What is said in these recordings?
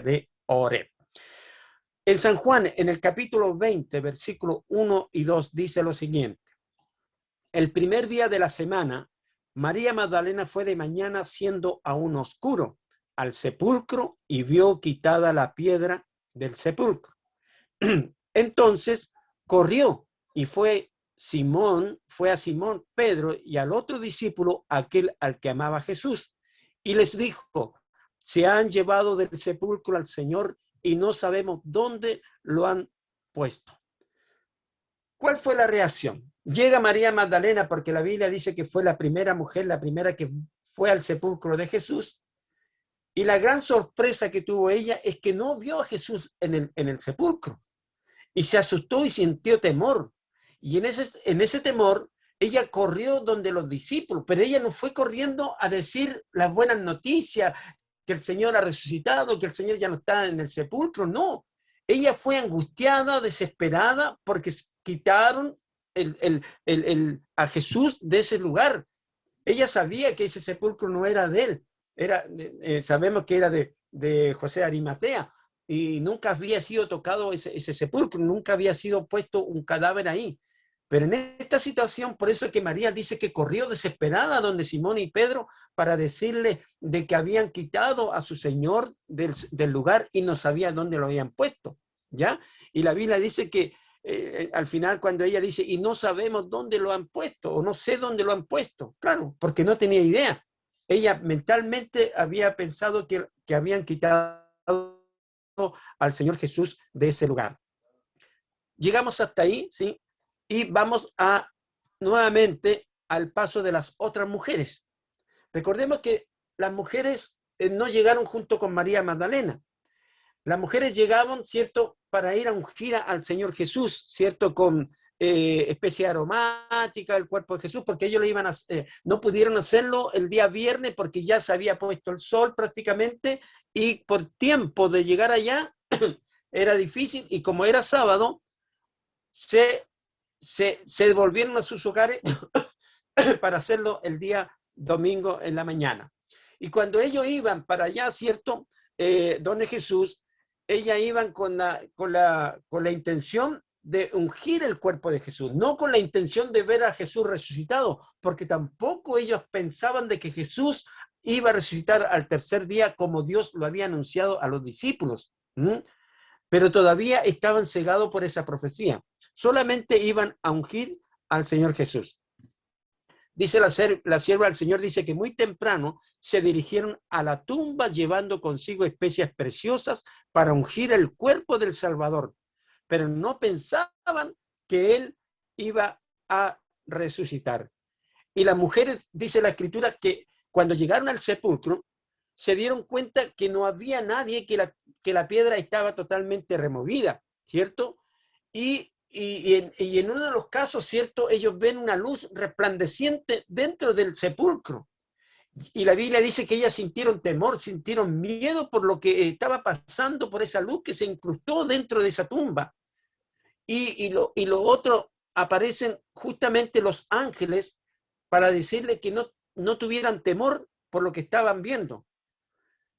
de Horeb. En San Juan, en el capítulo 20, versículos 1 y 2, dice lo siguiente. El primer día de la semana, María Magdalena fue de mañana, siendo aún oscuro, al sepulcro y vio quitada la piedra del sepulcro. Entonces corrió y fue a Simón, Pedro y al otro discípulo, aquel al que amaba Jesús, y les dijo: se han llevado del sepulcro al Señor y no sabemos dónde lo han puesto. ¿Cuál fue la reacción? Llega María Magdalena, porque la Biblia dice que fue la primera mujer, la primera que fue al sepulcro de Jesús, y la gran sorpresa que tuvo ella es que no vio a Jesús en el sepulcro, y se asustó y sintió temor, y en ese temor ella corrió donde los discípulos, pero ella no fue corriendo a decir las buenas noticias, que el Señor ha resucitado, que el Señor ya no está en el sepulcro, no. Ella fue angustiada, desesperada, porque quitaron a Jesús de ese lugar. Ella sabía que ese sepulcro no era de él, sabemos que era de José Arimatea, y nunca había sido tocado ese sepulcro, nunca había sido puesto un cadáver ahí. Pero en esta situación, por eso es que María dice que corrió desesperada donde Simón y Pedro para decirle de que habían quitado a su Señor del lugar y no sabía dónde lo habían puesto, ¿ya? Y la Biblia dice que al final, cuando ella dice, y no sabemos dónde lo han puesto, o no sé dónde lo han puesto, claro, porque no tenía idea. Ella mentalmente había pensado que habían quitado al Señor Jesús de ese lugar. Llegamos hasta ahí, ¿sí? Y vamos nuevamente al paso de las otras mujeres. Recordemos que las mujeres no llegaron junto con María Magdalena. Las mujeres llegaban, ¿cierto?, para ir a ungir al Señor Jesús, ¿cierto?, con especie aromática el cuerpo de Jesús, porque ellos no pudieron hacerlo el día viernes porque ya se había puesto el sol prácticamente, y por tiempo de llegar allá era difícil, y como era sábado, se devolvieron a sus hogares para hacerlo el día domingo en la mañana. Y cuando ellos iban para allá, ¿cierto?, donde Jesús, ellas iban con la intención de ungir el cuerpo de Jesús, no con la intención de ver a Jesús resucitado, porque tampoco ellos pensaban de que Jesús iba a resucitar al tercer día como Dios lo había anunciado a los discípulos. Pero todavía estaban cegados por esa profecía. Solamente iban a ungir al Señor Jesús. Dice la sierva del Señor, dice que muy temprano se dirigieron a la tumba llevando consigo especias preciosas para ungir el cuerpo del Salvador, pero no pensaban que él iba a resucitar. Y las mujeres, dice la Escritura, que cuando llegaron al sepulcro se dieron cuenta que no había nadie, que la piedra estaba totalmente removida, ¿cierto? Y en uno de los casos, ¿cierto?, ellos ven una luz resplandeciente dentro del sepulcro. Y la Biblia dice que ellas sintieron temor, sintieron miedo por lo que estaba pasando, por esa luz que se incrustó dentro de esa tumba. Y lo otro, aparecen justamente los ángeles para decirle que no tuvieran temor por lo que estaban viendo.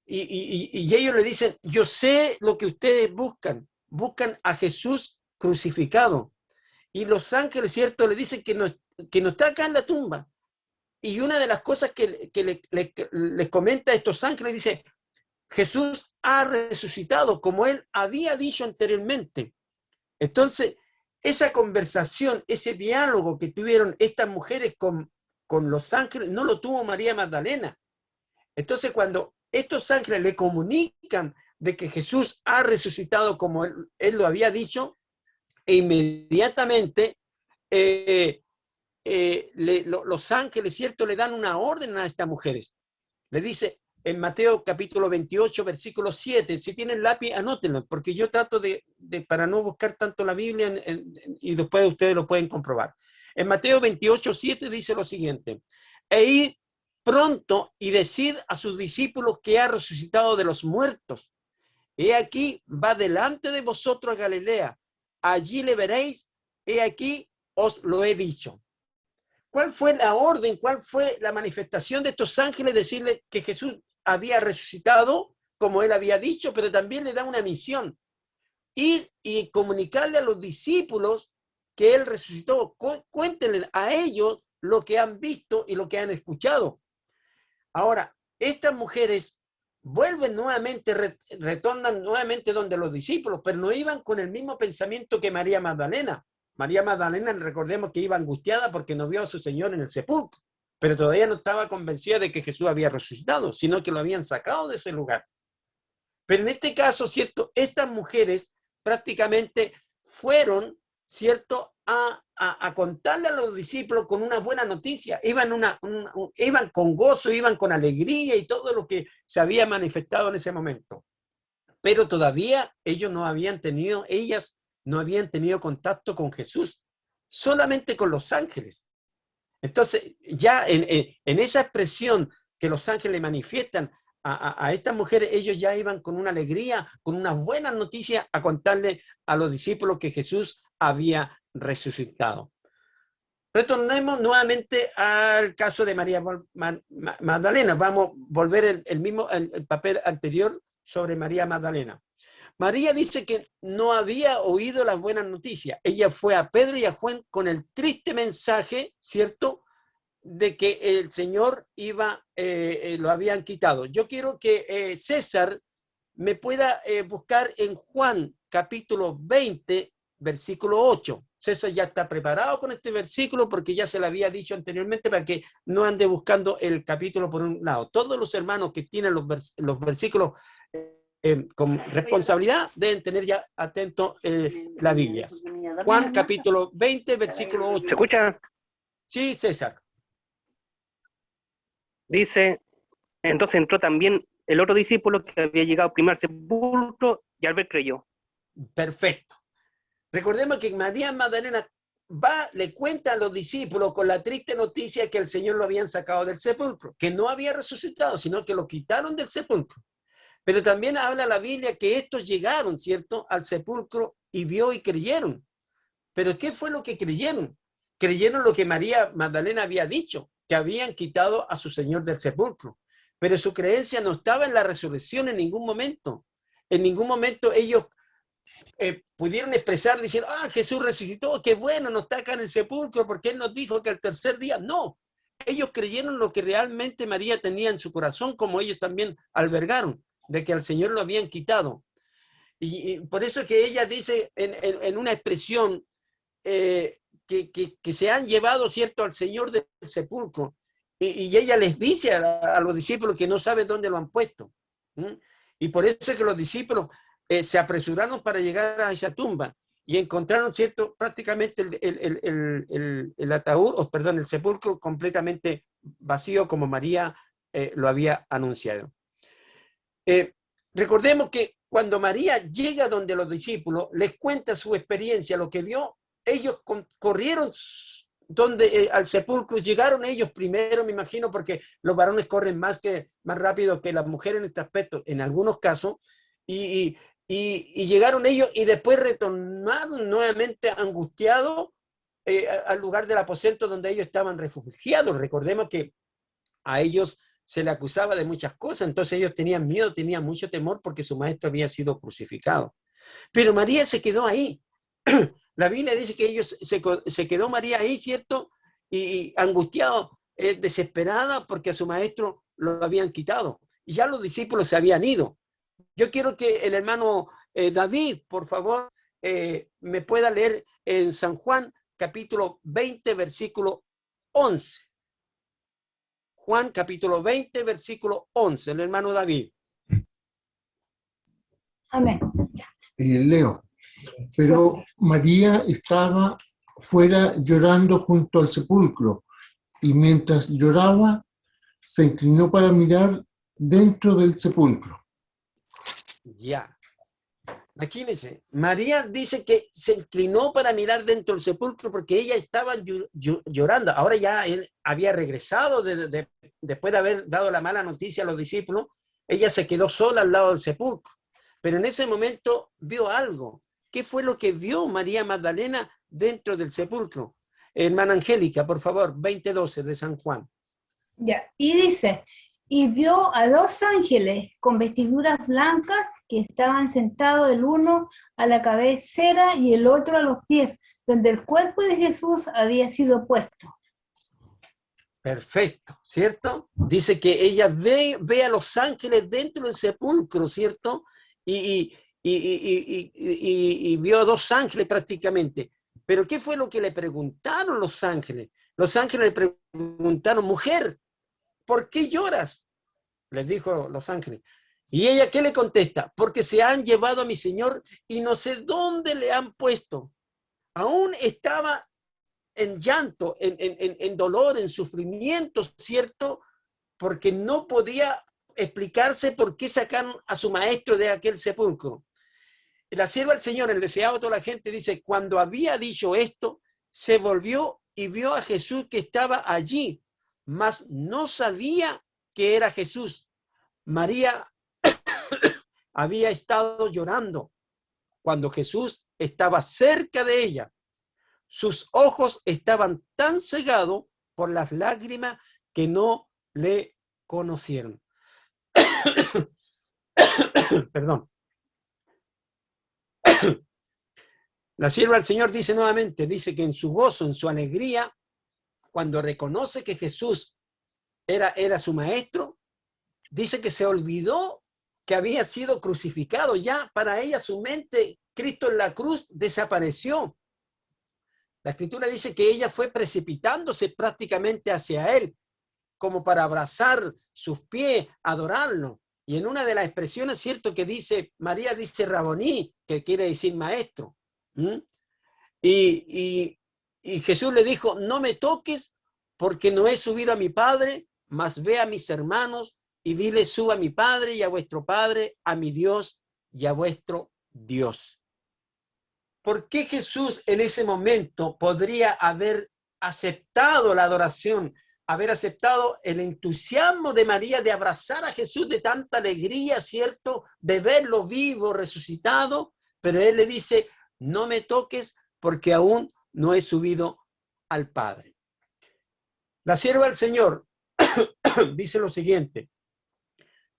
Y ellos le dicen: yo sé lo que ustedes buscan a Jesús crucificado. Y los ángeles, ¿cierto?, le dicen que no está acá en la tumba. Y una de las cosas que les comenta a estos ángeles, dice: Jesús ha resucitado, como él había dicho anteriormente. Entonces, esa conversación, ese diálogo que tuvieron estas mujeres con los ángeles, no lo tuvo María Magdalena. Entonces, cuando estos ángeles le comunican de que Jesús ha resucitado como él lo había dicho, e inmediatamente los ángeles, ¿cierto?, le dan una orden a estas mujeres. Le dice en Mateo capítulo 28, versículo 7, si tienen lápiz, anótenlo, porque yo trato para no buscar tanto la Biblia y después ustedes lo pueden comprobar. En Mateo 28, 7 dice lo siguiente: e id pronto y decid a sus discípulos que ha resucitado de los muertos. He aquí, va delante de vosotros a Galilea, allí le veréis, he aquí, os lo he dicho. ¿Cuál fue la orden? ¿Cuál fue la manifestación de estos ángeles? Decirle que Jesús había resucitado como él había dicho, pero también le da una misión: ir y comunicarle a los discípulos que él resucitó. Cuéntenle a ellos lo que han visto y lo que han escuchado. Ahora, estas mujeres vuelven nuevamente, retornan nuevamente donde los discípulos, pero no iban con el mismo pensamiento que María Magdalena. María Magdalena, recordemos que iba angustiada porque no vio a su Señor en el sepulcro, pero todavía no estaba convencida de que Jesús había resucitado, sino que lo habían sacado de ese lugar. Pero en este caso, ¿cierto? Estas mujeres prácticamente fueron, ¿cierto?, a contarle a los discípulos con una buena noticia. Iban con gozo, iban con alegría y todo lo que se había manifestado en ese momento. Pero todavía ellas no habían tenido contacto con Jesús, solamente con los ángeles. Entonces, ya en esa expresión que los ángeles manifiestan a estas mujeres, ellos ya iban con una alegría, con una buena noticia a contarle a los discípulos que Jesús había resucitado. Retornemos nuevamente al caso de María Magdalena. Vamos a volver el papel anterior sobre María Magdalena. María dice que no había oído las buenas noticias. Ella fue a Pedro y a Juan con el triste mensaje, ¿cierto?, de que el Señor lo habían quitado. Yo quiero que César me pueda buscar en Juan capítulo 20, versículo 8. César ya está preparado con este versículo porque ya se lo había dicho anteriormente, para que no ande buscando el capítulo por un lado. Todos los hermanos que tienen los versículos con responsabilidad deben tener ya atento la Biblia. Juan capítulo 20, versículo 8. ¿Se escucha? Sí, César. Dice, entonces entró también el otro discípulo que había llegado primero al sepulcro y al ver creyó. Perfecto. Recordemos que María Magdalena le cuenta a los discípulos con la triste noticia que el Señor lo habían sacado del sepulcro, que no había resucitado, sino que lo quitaron del sepulcro. Pero también habla la Biblia que estos llegaron, ¿cierto?, al sepulcro y vio y creyeron. ¿Pero qué fue lo que creyeron? Creyeron lo que María Magdalena había dicho, que habían quitado a su Señor del sepulcro. Pero su creencia no estaba en la resurrección en ningún momento. En ningún momento ellos pudieron expresar diciendo: Jesús resucitó, qué bueno, no está acá en el sepulcro porque Él nos dijo que al tercer día. No, ellos creyeron lo que realmente María tenía en su corazón, como ellos también albergaron, de que al Señor lo habían quitado. Y por eso que ella dice en una expresión que se han llevado, ¿cierto?, al Señor del sepulcro. Y ella les dice a los discípulos que no saben dónde lo han puesto. Y por eso es que los discípulos se apresuraron para llegar a esa tumba y encontraron, ¿cierto?, prácticamente el ataúd, el sepulcro completamente vacío, como María lo había anunciado. Recordemos que cuando María llega donde los discípulos, les cuenta su experiencia, lo que vio, ellos corrieron al sepulcro, llegaron ellos primero, me imagino, porque los varones corren más rápido que las mujeres en este aspecto, en algunos casos, y llegaron ellos y después retornaron nuevamente angustiados al lugar del aposento donde ellos estaban refugiados. Recordemos que a ellos se le acusaba de muchas cosas, entonces ellos tenían miedo, tenían mucho temor porque su maestro había sido crucificado. Pero María se quedó ahí. La Biblia dice que ellos se quedó María ahí, ¿cierto? Y angustiado, desesperada porque a su maestro lo habían quitado. Y ya los discípulos se habían ido. Yo quiero que el hermano David, por favor, me pueda leer en San Juan, capítulo 20, versículo 11. Juan, capítulo 20, versículo 11, el hermano David. Amén. Leo. Pero María estaba fuera llorando junto al sepulcro, y mientras lloraba, se inclinó para mirar dentro del sepulcro. Ya. Imagínense, María dice que se inclinó para mirar dentro del sepulcro porque ella estaba llorando. Ahora ya él había regresado después de haber dado la mala noticia a los discípulos. Ella se quedó sola al lado del sepulcro. Pero en ese momento vio algo. ¿Qué fue lo que vio María Magdalena dentro del sepulcro? Hermana Angélica, por favor, 20:12 de San Juan. Ya, y dice: y vio a 2 ángeles con vestiduras blancas que estaban sentados el uno a la cabecera y el otro a los pies, donde el cuerpo de Jesús había sido puesto. Perfecto, ¿cierto? Dice que ella ve a los ángeles dentro del sepulcro, ¿cierto? Y vio a 2 ángeles prácticamente. Pero ¿qué fue lo que le preguntaron los ángeles? Los ángeles le preguntaron, mujer, ¿por qué lloras? Les dijo los ángeles. Y ella, ¿qué le contesta? Porque se han llevado a mi Señor y no sé dónde le han puesto. Aún estaba en llanto, en dolor, en sufrimiento, ¿cierto? Porque no podía explicarse por qué sacaron a su maestro de aquel sepulcro. La sierva del Señor, el deseado de toda la gente, dice, cuando había dicho esto, se volvió y vio a Jesús que estaba allí, mas no sabía que era Jesús. María había estado llorando cuando Jesús estaba cerca de ella. Sus ojos estaban tan cegados por las lágrimas que no le conocieron. Perdón. La sierva del Señor dice nuevamente, dice que en su gozo, en su alegría, cuando reconoce que Jesús era su maestro, dice que se olvidó que había sido crucificado. Ya para ella su mente, Cristo en la cruz, desapareció. La escritura dice que ella fue precipitándose prácticamente hacia él, como para abrazar sus pies, adorarlo. Y en una de las expresiones, cierto que dice, María dice Raboní, que quiere decir maestro. Y Jesús le dijo, no me toques porque no he subido a mi Padre, mas ve a mis hermanos y dile, suba a mi Padre y a vuestro Padre, a mi Dios y a vuestro Dios. ¿Por qué Jesús en ese momento podría haber aceptado la adoración, haber aceptado el entusiasmo de María de abrazar a Jesús de tanta alegría, ¿cierto? De verlo vivo, resucitado, pero él le dice, no me toques porque aún no he subido al Padre. La sierva del Señor dice lo siguiente,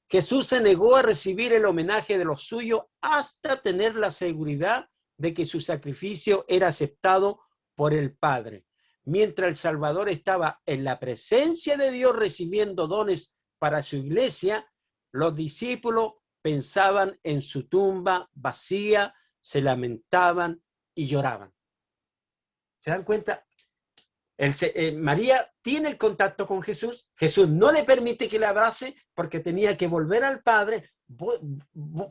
Jesús se negó a recibir el homenaje de los suyos hasta tener la seguridad de que su sacrificio era aceptado por el Padre. Mientras el Salvador estaba en la presencia de Dios recibiendo dones para su iglesia, los discípulos pensaban en su tumba vacía, se lamentaban y lloraban. ¿Se dan cuenta? María tiene el contacto con Jesús. Jesús no le permite que le abrace porque tenía que volver al Padre.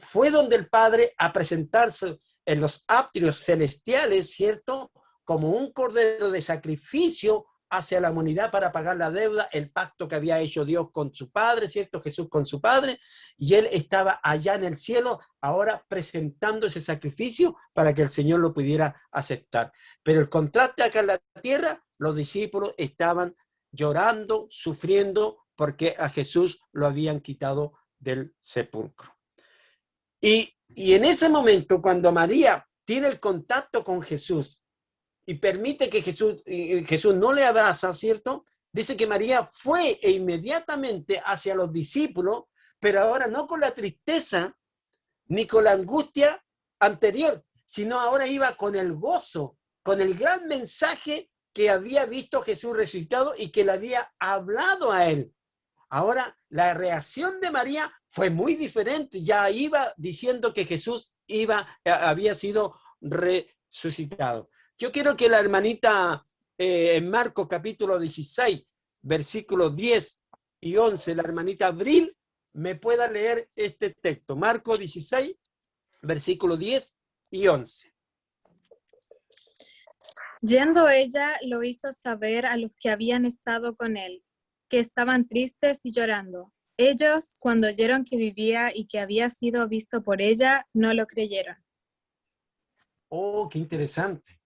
Fue donde el Padre a presentarse en los atrios celestiales, ¿cierto? Como un cordero de sacrificio hacia la humanidad para pagar la deuda, el pacto que había hecho Dios con su Padre, ¿cierto? Jesús con su Padre, y él estaba allá en el cielo, ahora presentando ese sacrificio para que el Señor lo pudiera aceptar. Pero el contraste acá en la tierra, los discípulos estaban llorando, sufriendo, porque a Jesús lo habían quitado del sepulcro. Y en ese momento, cuando María tiene el contacto con Jesús y permite que Jesús no le abraza, ¿cierto? Dice que María fue inmediatamente hacia los discípulos, pero ahora no con la tristeza ni con la angustia anterior, sino ahora iba con el gozo, con el gran mensaje que había visto Jesús resucitado y que le había hablado a él. Ahora, la reacción de María fue muy diferente. Ya iba diciendo que Jesús había sido resucitado. Yo quiero que la hermanita en Marcos capítulo 16, versículos 10 y 11, la hermanita Abril, me pueda leer este texto. Marcos 16, versículos 10 y 11. Yendo ella, lo hizo saber a los que habían estado con él, que estaban tristes y llorando. Ellos, cuando oyeron que vivía y que había sido visto por ella, no lo creyeron. Oh, qué interesante.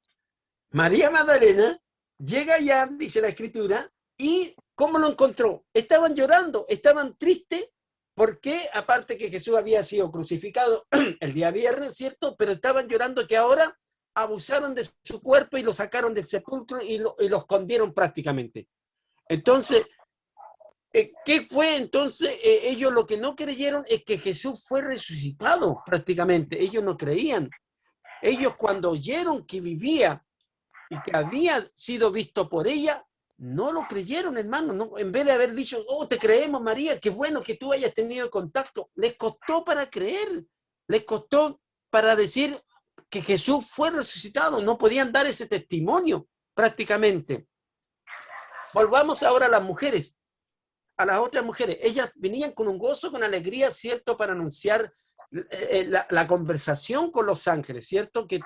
María Magdalena llega allá, dice la escritura, y ¿cómo lo encontró? Estaban llorando, estaban tristes, porque aparte que Jesús había sido crucificado el día viernes, ¿cierto? Pero estaban llorando que ahora abusaron de su cuerpo y lo sacaron del sepulcro y lo escondieron prácticamente. Entonces, ¿Qué fue entonces? Ellos lo que no creyeron es que Jesús fue resucitado prácticamente. Ellos no creían. Ellos cuando oyeron que vivía y que había sido visto por ella, no lo creyeron, hermano. No, en vez de haber dicho, oh, te creemos, María, qué bueno que tú hayas tenido contacto, les costó para creer, les costó para decir que Jesús fue resucitado. No podían dar ese testimonio prácticamente. Volvamos ahora a las mujeres, a las otras mujeres. Ellas venían con un gozo, con alegría, ¿cierto?, para anunciar la conversación con los ángeles, ¿cierto? Que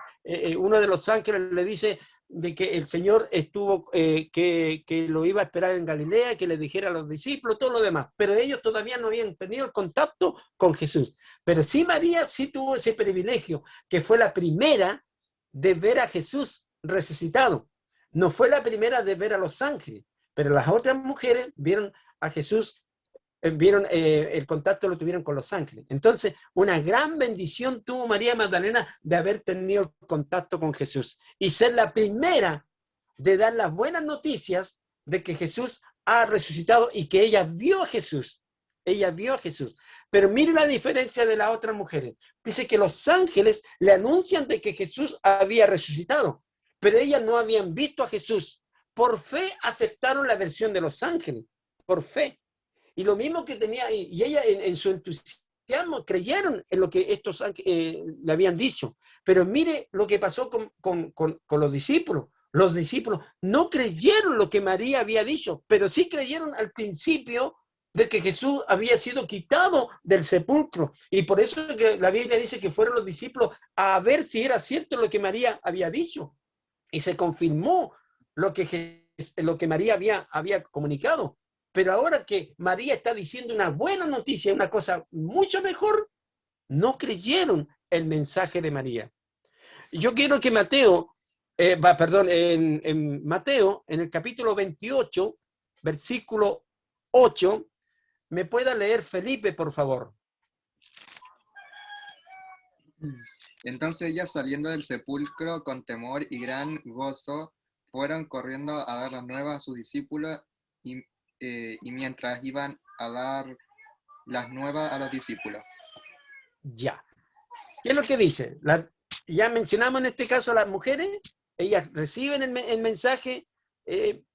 uno de los ángeles le dice de que el Señor estuvo, que lo iba a esperar en Galilea, que le dijera a los discípulos, todo lo demás. Pero ellos todavía no habían tenido el contacto con Jesús. Pero sí, María sí tuvo ese privilegio, que fue la primera de ver a Jesús resucitado. No fue la primera de ver a los ángeles, pero las otras mujeres vieron a Jesús, vieron el contacto lo tuvieron con los ángeles. Entonces, una gran bendición tuvo María Magdalena de haber tenido el contacto con Jesús y ser la primera de dar las buenas noticias de que Jesús ha resucitado y que ella vio a Jesús. Ella vio a Jesús. Pero mire la diferencia de las otras mujeres. Dice que los ángeles le anuncian de que Jesús había resucitado, pero ellas no habían visto a Jesús. Por fe aceptaron la versión de los ángeles, por fe. Y lo mismo que tenía, y ella en su entusiasmo creyeron en lo que estos ángeles le habían dicho. Pero mire lo que pasó con los discípulos. Los discípulos no creyeron lo que María había dicho, pero sí creyeron al principio de que Jesús había sido quitado del sepulcro. Y por eso que la Biblia dice que fueron los discípulos a ver si era cierto lo que María había dicho. Y se confirmó lo que María había comunicado. Pero ahora que María está diciendo una buena noticia, una cosa mucho mejor, no creyeron el mensaje de María. Yo quiero que Mateo, en Mateo, en el capítulo 28, versículo 8, me pueda leer Felipe, por favor. Entonces ellas, saliendo del sepulcro con temor y gran gozo, fueron corriendo a dar las nuevas a sus discípulos y mientras iban a dar las nuevas a los discípulos. Ya. ¿Qué es lo que dice? Ya mencionamos en este caso a las mujeres, ellas reciben el mensaje,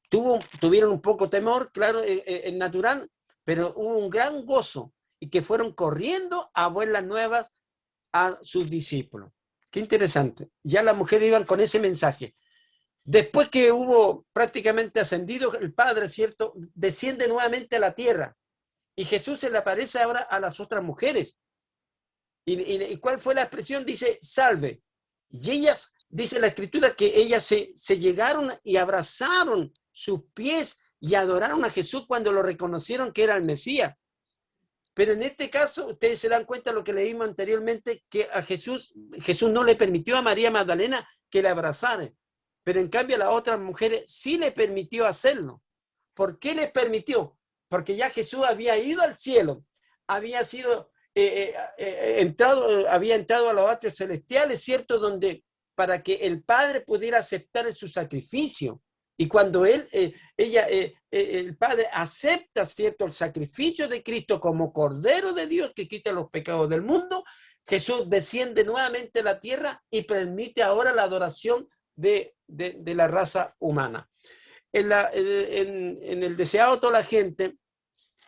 tuvieron un poco temor, claro, natural, pero hubo un gran gozo y que fueron corriendo a dar las nuevas a sus discípulos. Qué interesante. Ya las mujeres iban con ese mensaje. Después que hubo prácticamente ascendido el Padre, ¿cierto? Desciende nuevamente a la tierra. Y Jesús se le aparece ahora a las otras mujeres. ¿Y cuál fue la expresión? Dice, salve. Y ellas, dice la Escritura, que ellas se llegaron y abrazaron sus pies y adoraron a Jesús cuando lo reconocieron que era el Mesías. Pero en este caso, ustedes se dan cuenta de lo que leímos anteriormente, que a Jesús no le permitió a María Magdalena que le abrazara. Pero en cambio a las otras mujeres sí le permitió hacerlo. ¿Por qué les permitió? Porque ya Jesús había ido al cielo, había sido había entrado a los atrios celestiales, ¿cierto? Donde para que el Padre pudiera aceptar su sacrificio. Y cuando el Padre acepta, ¿cierto?, el sacrificio de Cristo como Cordero de Dios que quita los pecados del mundo, Jesús desciende nuevamente a la tierra y permite ahora la adoración de la raza humana. En el deseado toda la gente,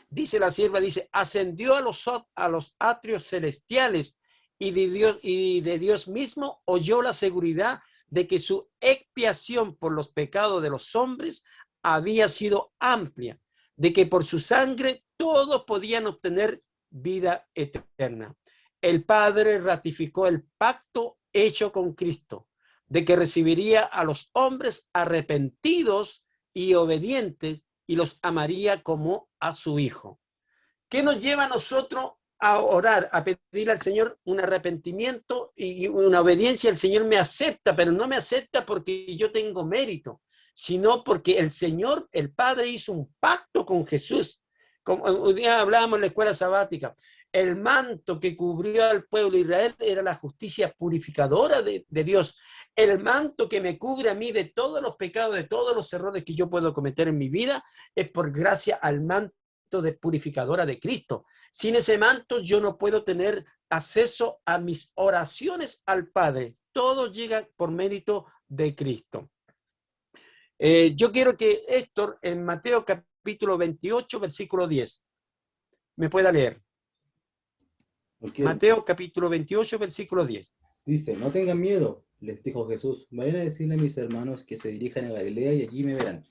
dice la sierva, dice, ascendió a los atrios celestiales y de Dios mismo oyó la seguridad de que su expiación por los pecados de los hombres había sido amplia, de que por su sangre todos podían obtener vida eterna. El Padre ratificó el pacto hecho con Cristo, de que recibiría a los hombres arrepentidos y obedientes y los amaría como a su Hijo. ¿Qué nos lleva a nosotros a orar, a pedir al Señor un arrepentimiento y una obediencia? El Señor me acepta, pero no me acepta porque yo tengo mérito, sino porque el Señor, el Padre, hizo un pacto con Jesús. Como un día hablábamos en la escuela sabática, el manto que cubrió al pueblo de Israel era la justicia purificadora de Dios. El manto que me cubre a mí de todos los pecados, de todos los errores que yo puedo cometer en mi vida, es por gracia al manto manto de purificadora de Cristo. Sin ese manto yo no puedo tener acceso a mis oraciones al Padre. Todo llega por mérito de Cristo. Yo quiero que Héctor, en Mateo capítulo 28, versículo 10, me pueda leer. Porque Mateo capítulo 28, versículo 10. dice, no tengan miedo, les dijo Jesús, vayan a decirle a mis hermanos que se dirijan a Galilea y allí me verán.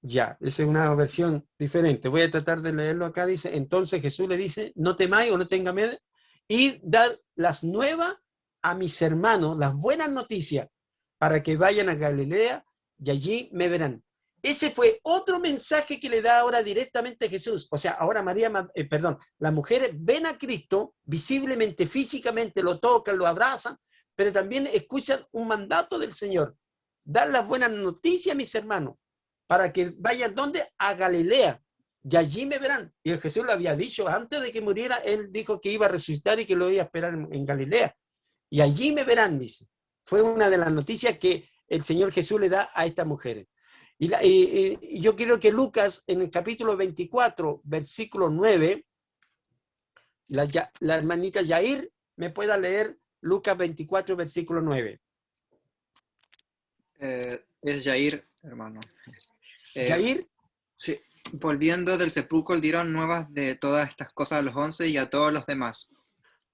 Ya, esa es una versión diferente. Voy a tratar de leerlo acá. Dice, entonces Jesús le dice, no temáis o no tengan miedo, y dar las nuevas a mis hermanos, las buenas noticias, para que vayan a Galilea y allí me verán. Ese fue otro mensaje que le da ahora directamente Jesús. O sea, ahora las mujeres ven a Cristo visiblemente, físicamente, lo tocan, lo abrazan, pero también escuchan un mandato del Señor. Dar las buenas noticias a mis hermanos, para que vayan, ¿dónde? A Galilea, y allí me verán. Y Jesús lo había dicho, antes de que muriera, él dijo que iba a resucitar y que lo iba a esperar en Galilea. Y allí me verán, dice. Fue una de las noticias que el Señor Jesús le da a estas mujeres. Y yo quiero que Lucas, en el capítulo 24, versículo 9, la hermanita Yair me pueda leer Lucas 24, versículo 9. Es Yair, hermano. Yair. Sí. Volviendo del sepulcro, dieron nuevas de todas estas cosas a los 11 y a todos los demás.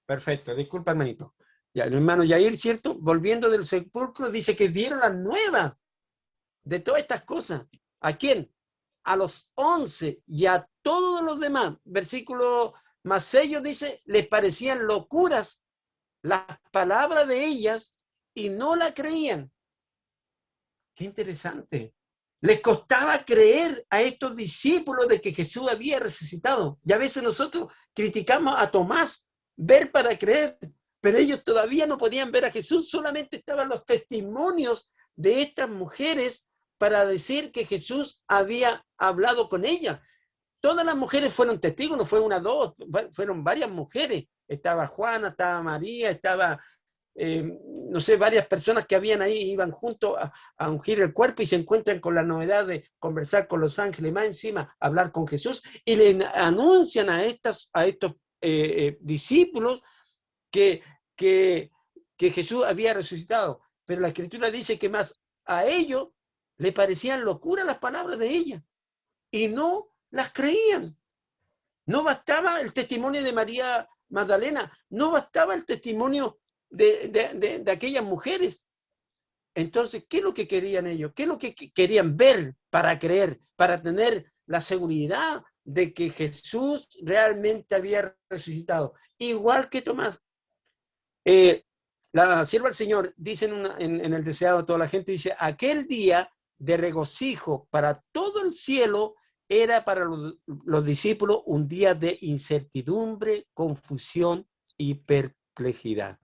Perfecto, disculpa, hermanito. Ya, el hermano Yair, ¿cierto? Volviendo del sepulcro, dice que dieron las nuevas de todas estas cosas. ¿A quién? A los 11 y a todos los demás. Versículo más 6 dice, les parecían locuras las palabras de ellas y no la creían. Qué interesante. Les costaba creer a estos discípulos de que Jesús había resucitado. Y a veces nosotros criticamos a Tomás, ver para creer, pero ellos todavía no podían ver a Jesús, solamente estaban los testimonios de estas mujeres para decir que Jesús había hablado con ellas. Todas las mujeres fueron testigos, no fue una, dos, fueron varias mujeres. Estaba Juana, estaba María, estaba... no sé, varias personas que habían ahí, iban juntos a ungir el cuerpo y se encuentran con la novedad de conversar con los ángeles, más encima hablar con Jesús, y le anuncian a estos discípulos que Jesús había resucitado. Pero la Escritura dice que más a ellos le parecían locura las palabras de ella y no las creían. No bastaba el testimonio de María Magdalena, no bastaba el testimonio de aquellas mujeres. Entonces, ¿qué es lo que querían ellos? ¿Qué es lo que querían ver para creer, para tener la seguridad de que Jesús realmente había resucitado? Igual que Tomás. La sierva del Señor dice en el deseado de toda la gente, dice, aquel día de regocijo para todo el cielo era para los discípulos un día de incertidumbre, confusión y perplejidad.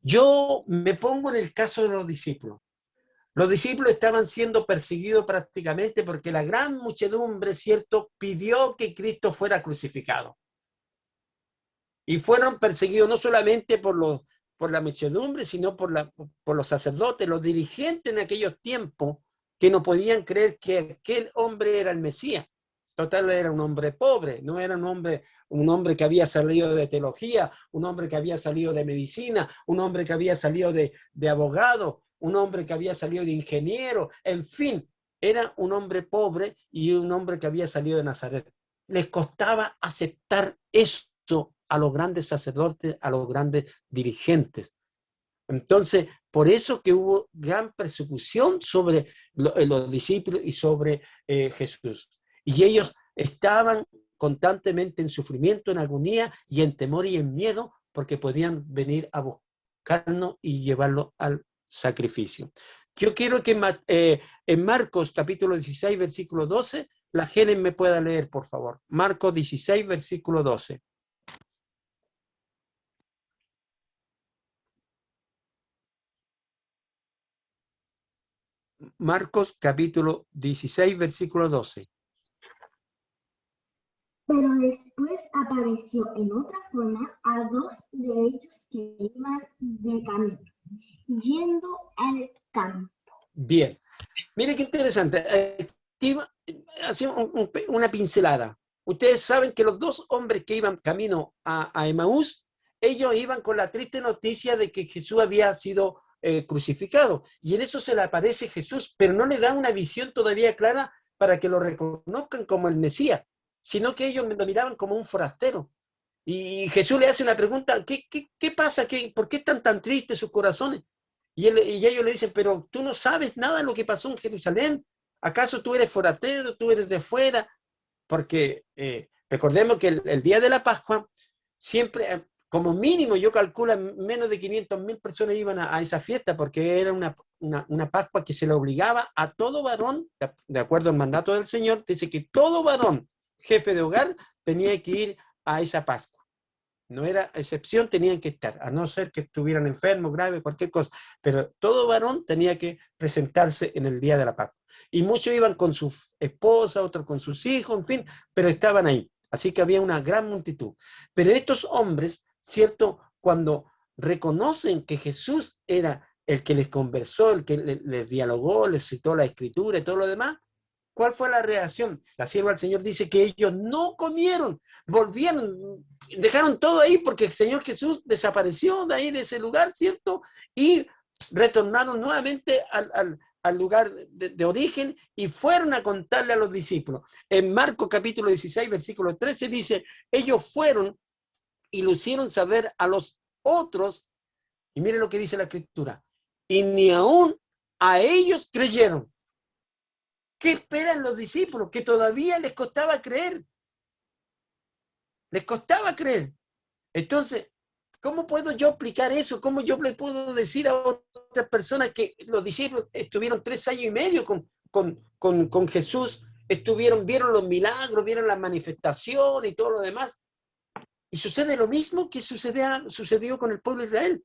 Yo me pongo en el caso de los discípulos. Los discípulos estaban siendo perseguidos prácticamente porque la gran muchedumbre, ¿cierto?, pidió que Cristo fuera crucificado. Y fueron perseguidos no solamente por la muchedumbre, sino por los sacerdotes, los dirigentes en aquellos tiempos, que no podían creer que aquel hombre era el Mesías. Total, era un hombre pobre, no era un hombre que había salido de teología, un hombre que había salido de medicina, un hombre que había salido de abogado, un hombre que había salido de ingeniero, en fin, era un hombre pobre y un hombre que había salido de Nazaret. Les costaba aceptar eso a los grandes sacerdotes, a los grandes dirigentes. Entonces, por eso que hubo gran persecución sobre los discípulos y sobre Jesús. Y ellos estaban constantemente en sufrimiento, en agonía y en temor y en miedo, porque podían venir a buscarnos y llevarlo al sacrificio. Yo quiero que en Marcos capítulo 16, versículo 12, la Helen me pueda leer, por favor. Marcos 16, versículo 12. Marcos capítulo 16, versículo 12. Pero después apareció en otra forma a dos de ellos que iban de camino, yendo al campo. Bien. Mire qué interesante. así una pincelada. Ustedes saben que los dos hombres que iban camino a Emaús, ellos iban con la triste noticia de que Jesús había sido crucificado. Y en eso se le aparece Jesús, pero no le da una visión todavía clara para que lo reconozcan como el Mesías, sino que ellos lo miraban como un forastero. Y Jesús le hace la pregunta, ¿qué pasa? ¿Por qué están tan tristes sus corazones? Y ellos le dicen, pero tú no sabes nada de lo que pasó en Jerusalén. ¿Acaso tú eres forastero? ¿Tú eres de fuera? Porque recordemos que el día de la Pascua, siempre, como mínimo, yo calculo, menos de 500.000 personas iban a esa fiesta, porque era una Pascua que se le obligaba a todo varón, de acuerdo al mandato del Señor, dice que todo varón, jefe de hogar, tenía que ir a esa Pascua. No era excepción, tenían que estar, a no ser que estuvieran enfermos, graves, cualquier cosa, pero todo varón tenía que presentarse en el día de la Pascua. Y muchos iban con sus esposas, otros con sus hijos, en fin, pero estaban ahí. Así que había una gran multitud. Pero estos hombres, ¿cierto? Cuando reconocen que Jesús era el que les conversó, el que les dialogó, les citó la Escritura y todo lo demás, ¿cuál fue la reacción? La sierva del Señor dice que ellos no comieron, volvieron, dejaron todo ahí porque el Señor Jesús desapareció de ahí, de ese lugar, ¿cierto? Y retornaron nuevamente al lugar de origen y fueron a contarle a los discípulos. En Marcos capítulo 16, versículo 13 dice, ellos fueron y lo hicieron saber a los otros, y miren lo que dice la Escritura, y ni aún a ellos creyeron. ¿Qué esperan los discípulos? Que todavía les costaba creer. Les costaba creer. Entonces, ¿cómo puedo yo explicar eso? ¿Cómo yo le puedo decir a otras personas que los discípulos estuvieron 3 años y medio con Jesús, vieron los milagros, vieron las manifestaciones y todo lo demás? Y sucede lo mismo que sucedió con el pueblo de Israel,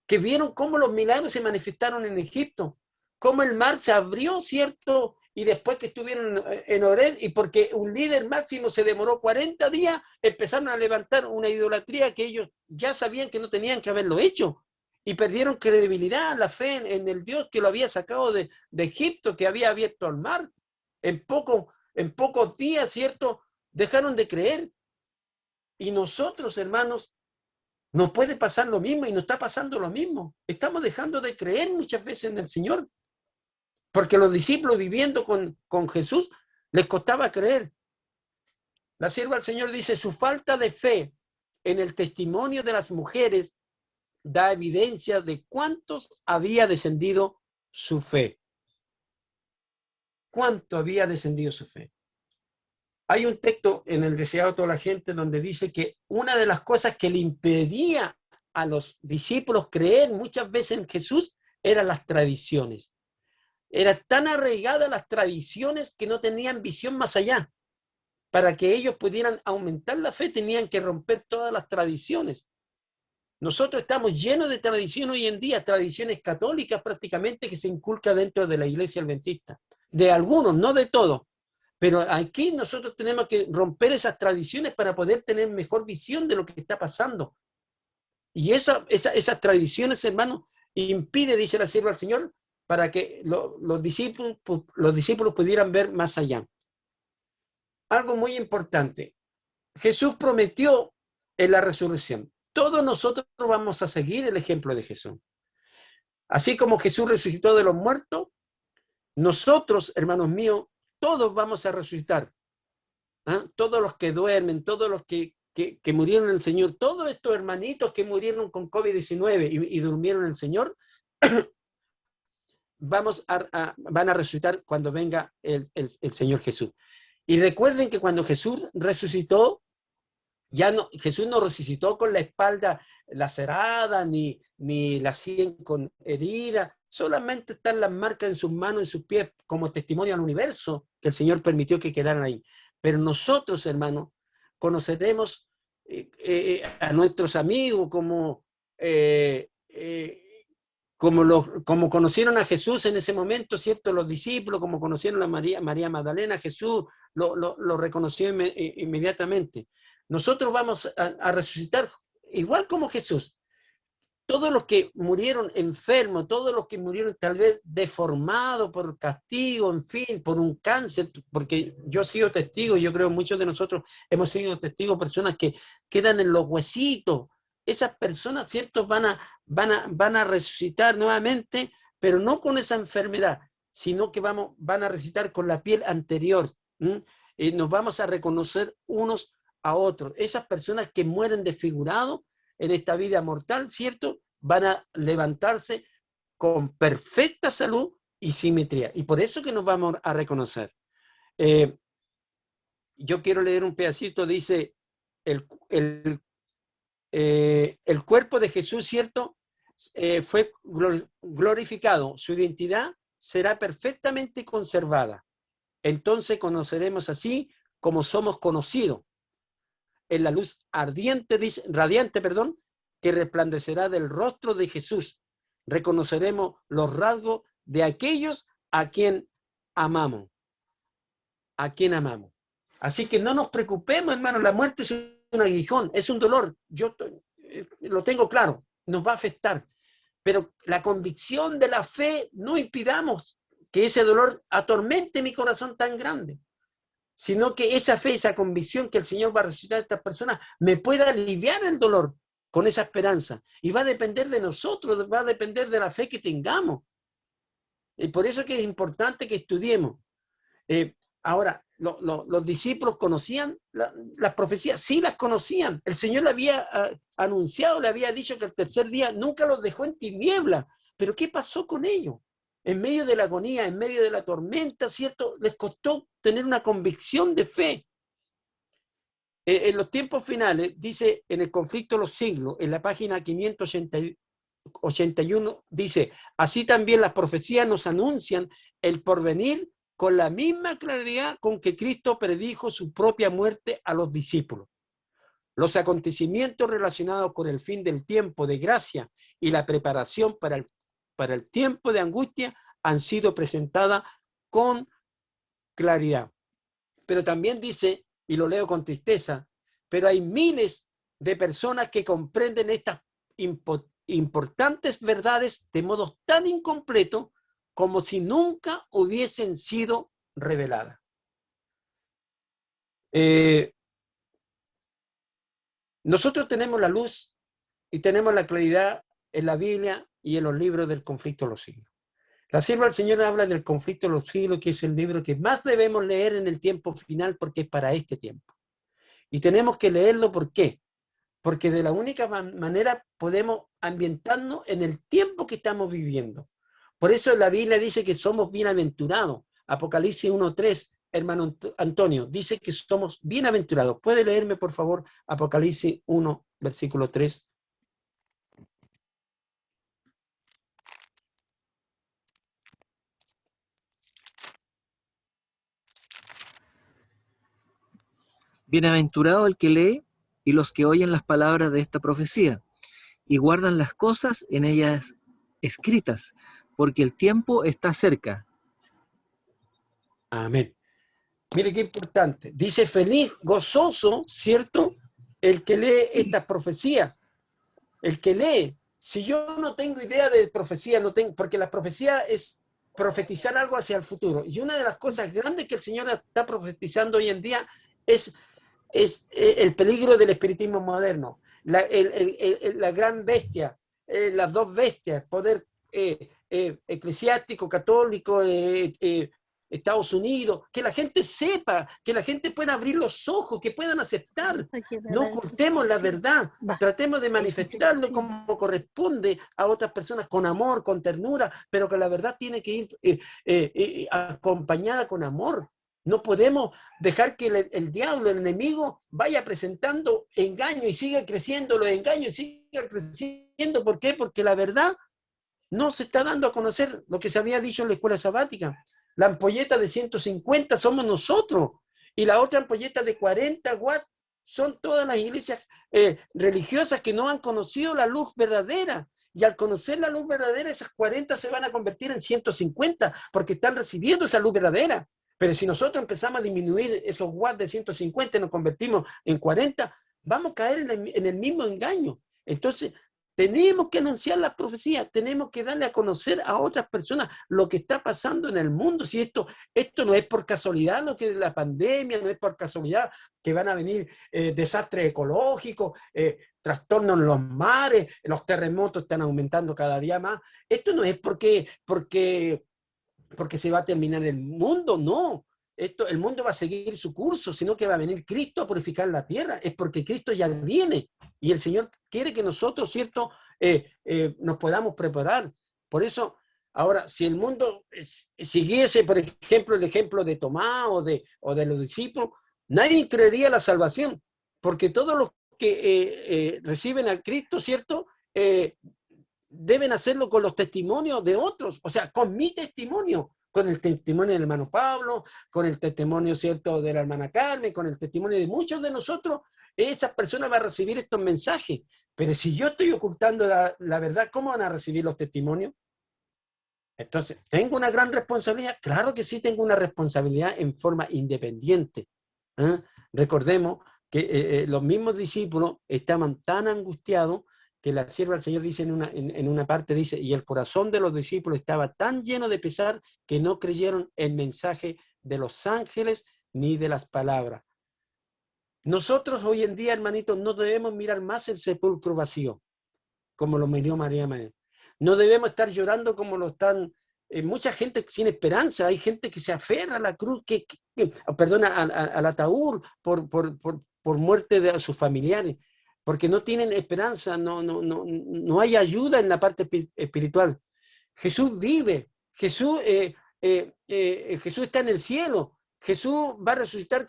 que vieron cómo los milagros se manifestaron en Egipto, cómo el mar se abrió, ¿cierto? Y después que estuvieron en Horeb, y porque un líder máximo se demoró 40 días, empezaron a levantar una idolatría que ellos ya sabían que no tenían que haberlo hecho. Y perdieron credibilidad, la fe en el Dios que lo había sacado de Egipto, que había abierto el mar. En pocos días, ¿cierto? Dejaron de creer. Y nosotros, hermanos, nos puede pasar lo mismo y nos está pasando lo mismo. Estamos dejando de creer muchas veces en el Señor. Porque los discípulos viviendo con Jesús les costaba creer. La sierva del Señor dice, su falta de fe en el testimonio de las mujeres da evidencia de cuántos había descendido su fe. ¿Cuánto había descendido su fe? Hay un texto en el Deseado de toda la gente donde dice que una de las cosas que le impedía a los discípulos creer muchas veces en Jesús eran las tradiciones. Eran tan arraigadas las tradiciones que no tenían visión más allá. Para que ellos pudieran aumentar la fe, tenían que romper todas las tradiciones. Nosotros estamos llenos de tradición hoy en día, tradiciones católicas prácticamente que se inculca dentro de la iglesia adventista. De algunos, no de todos. Pero aquí nosotros tenemos que romper esas tradiciones para poder tener mejor visión de lo que está pasando. Y esas tradiciones, hermanos, impide, dice la sierva del Señor, para que los discípulos pudieran ver más allá. Algo muy importante. Jesús prometió en la resurrección. Todos nosotros vamos a seguir el ejemplo de Jesús. Así como Jesús resucitó de los muertos, nosotros, hermanos míos, todos vamos a resucitar. ¿Ah? Todos los que duermen, todos los que murieron en el Señor, todos estos hermanitos que murieron con COVID-19 y durmieron en el Señor, van a resucitar cuando venga el Señor Jesús. Y recuerden que cuando Jesús resucitó, Jesús no resucitó con la espalda lacerada, ni la sien con herida, solamente están las marcas en sus manos, en sus pies, como testimonio al universo, que el Señor permitió que quedaran ahí. Pero nosotros, hermanos, conoceremos a nuestros amigos como conocieron a Jesús en ese momento, ¿cierto? Los discípulos, como conocieron a María Magdalena, Jesús lo reconoció inmediatamente. Nosotros vamos a resucitar igual como Jesús. todos los que murieron enfermos, todos los que murieron tal vez deformados por castigo, en fin, por un cáncer, porque yo he sido testigo, yo creo muchos de nosotros hemos sido testigos, personas que quedan en los huesitos. Esas personas, ¿cierto?, van a resucitar nuevamente, pero no con esa enfermedad, sino que van a resucitar con la piel anterior. Nos vamos a reconocer unos a otros. Esas personas que mueren desfigurados en esta vida mortal, ¿cierto?, van a levantarse con perfecta salud y simetría. Y por eso que nos vamos a reconocer. Yo quiero leer un pedacito, dice, el cuerpo de Jesús, ¿cierto?, fue glorificado. Su identidad será perfectamente conservada. Entonces conoceremos así como somos conocidos, en la luz radiante, que resplandecerá del rostro de Jesús. Reconoceremos los rasgos de aquellos a quien amamos. A quien amamos. Así que no nos preocupemos, hermanos, la muerte es un aguijón, es un dolor. Yo lo tengo claro, nos va a afectar. Pero la convicción de la fe, no impidamos que ese dolor atormente mi corazón tan grande, sino que esa fe, esa convicción que el Señor va a resucitar a estas personas, me pueda aliviar el dolor con esa esperanza. Y va a depender de nosotros, va a depender de la fe que tengamos. Y por eso que es importante que estudiemos. Ahora, los discípulos conocían las profecías, sí las conocían. El Señor le había anunciado, le había dicho que el tercer día nunca los dejó en tinieblas. Pero ¿qué pasó con ellos? En medio de la agonía, en medio de la tormenta, ¿cierto? Les costó tener una convicción de fe. En los tiempos finales, dice en el conflicto de los siglos, en la página 581, dice, así también las profecías nos anuncian el porvenir con la misma claridad con que Cristo predijo su propia muerte a los discípulos. Los acontecimientos relacionados con el fin del tiempo de gracia y la preparación para el tiempo de angustia han sido presentadas con claridad. Pero también dice, y lo leo con tristeza, pero hay miles de personas que comprenden estas importantes verdades de modo tan incompleto como si nunca hubiesen sido reveladas. Nosotros tenemos la luz y tenemos la claridad en la Biblia y en los libros del conflicto de los siglos. La sierva del Señor habla del conflicto de los siglos, que es el libro que más debemos leer en el tiempo final porque es para este tiempo. Y tenemos que leerlo, ¿por qué? Porque de la única manera podemos ambientarnos en el tiempo que estamos viviendo. Por eso la Biblia dice que somos bienaventurados. Apocalipsis 1:3, hermano Antonio, dice que somos bienaventurados. ¿Puede leerme, por favor, Apocalipsis 1, versículo 3? Bienaventurado el que lee y los que oyen las palabras de esta profecía y guardan las cosas en ellas escritas, porque el tiempo está cerca. Amén. Mire qué importante. Dice feliz, gozoso, ¿cierto? El que lee estas profecías. El que lee. Si yo no tengo idea de profecía, no tengo, porque la profecía es profetizar algo hacia el futuro. Y una de las cosas grandes que el Señor está profetizando hoy en día es el peligro del espiritismo moderno. La gran bestia, las dos bestias, poder eclesiástico, católico, Estados Unidos, que la gente sepa, que la gente pueda abrir los ojos, que puedan aceptar. No ocultemos la verdad, tratemos de manifestarlo como corresponde a otras personas, con amor, con ternura, pero que la verdad tiene que ir acompañada con amor. No podemos dejar que el diablo, el enemigo, vaya presentando engaño y siga creciendo los engaños y siga creciendo. ¿Por qué? Porque la verdad no se está dando a conocer, lo que se había dicho en la escuela sabática. La ampolleta de 150 somos nosotros, y la otra ampolleta de 40 watts son todas las iglesias religiosas que no han conocido la luz verdadera. Y al conocer la luz verdadera, esas 40 se van a convertir en 150, porque están recibiendo esa luz verdadera. Pero si nosotros empezamos a disminuir esos watts de 150 y nos convertimos en 40, vamos a caer en el mismo engaño. Entonces, tenemos que anunciar las profecías, tenemos que darle a conocer a otras personas lo que está pasando en el mundo. Si esto no es por casualidad, lo que es la pandemia, no es por casualidad que van a venir desastres ecológicos, trastornos en los mares, los terremotos están aumentando cada día más. Esto no es porque se va a terminar el mundo, no. El mundo va a seguir su curso, sino que va a venir Cristo a purificar la tierra. Es porque Cristo ya viene y el Señor quiere que nosotros, ¿cierto?, nos podamos preparar. Por eso, ahora, si el mundo siguiese, por ejemplo, el ejemplo de Tomás o de los discípulos, nadie creería la salvación, porque todos los que reciben a Cristo, ¿cierto?, deben hacerlo con los testimonios de otros, o sea, con mi testimonio, con el testimonio del hermano Pablo, con el testimonio, ¿cierto?, de la hermana Carmen, con el testimonio de muchos de nosotros. Esas personas van a recibir estos mensajes. Pero si yo estoy ocultando la verdad, ¿cómo van a recibir los testimonios? Entonces, ¿tengo una gran responsabilidad? Claro que sí tengo una responsabilidad en forma independiente. Recordemos que los mismos discípulos estaban tan angustiados que la sierva del Señor dice en una parte, dice, y el corazón de los discípulos estaba tan lleno de pesar que no creyeron el mensaje de los ángeles ni de las palabras. Nosotros hoy en día, hermanitos, no debemos mirar más el sepulcro vacío, como lo miró María Magdalena. No debemos estar llorando como lo están mucha gente sin esperanza. Hay gente que se aferra a la cruz, al ataúd por muerte de sus familiares, porque no tienen esperanza, no hay ayuda en la parte espiritual. Jesús vive, Jesús está en el cielo, Jesús va a resucitar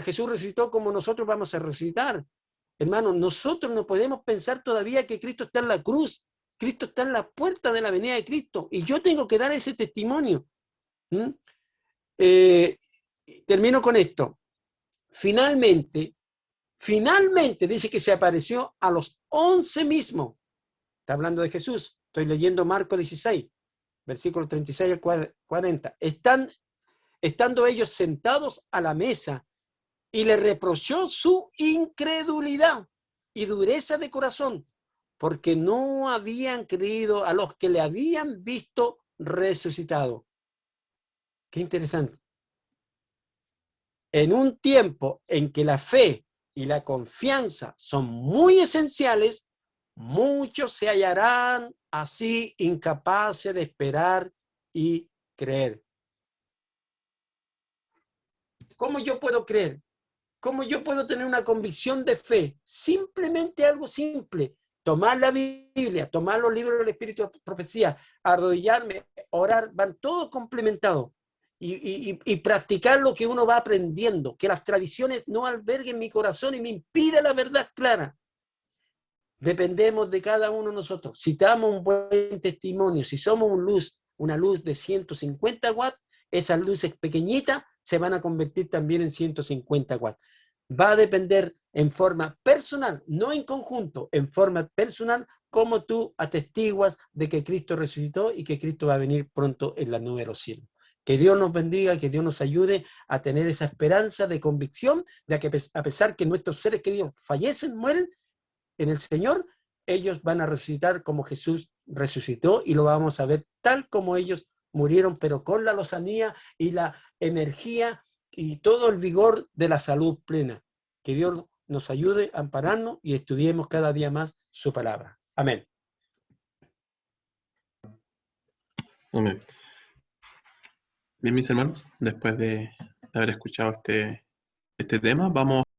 Jesús resucitó como nosotros vamos a resucitar. Hermanos, nosotros no podemos pensar todavía que Cristo está en la cruz. Cristo está en la puerta de la venida de Cristo y yo tengo que dar ese testimonio. Termino con esto. Finalmente dice que se apareció a los 11 mismos. Está hablando de Jesús. Estoy leyendo Marcos 16, versículos 36 al 40. Estando ellos sentados a la mesa y le reprochó su incredulidad y dureza de corazón, porque no habían creído a los que le habían visto resucitado. Qué interesante. En un tiempo en que la fe y la confianza son muy esenciales, muchos se hallarán así incapaces de esperar y creer. ¿Cómo yo puedo creer? ¿Cómo yo puedo tener una convicción de fe? Simplemente algo simple. Tomar la Biblia, tomar los libros del Espíritu de Profecía, arrodillarme, orar, van todos complementados. Y practicar lo que uno va aprendiendo, que las tradiciones no alberguen mi corazón y me impida la verdad clara. Dependemos de cada uno de nosotros. Si damos un buen testimonio, si somos una luz de 150 watts, esas luces pequeñitas se van a convertir también en 150 watts. Va a depender en forma personal, no en conjunto, en forma personal, cómo tú atestiguas de que Cristo resucitó y que Cristo va a venir pronto en la nube de los cielos. Que Dios nos bendiga, que Dios nos ayude a tener esa esperanza de convicción de que a pesar que nuestros seres queridos fallecen, mueren, en el Señor, ellos van a resucitar como Jesús resucitó y lo vamos a ver tal como ellos murieron, pero con la lozanía y la energía y todo el vigor de la salud plena. Que Dios nos ayude a ampararnos y estudiemos cada día más su palabra. Amén. Amén. Bien, mis hermanos, después de haber escuchado este tema, vamos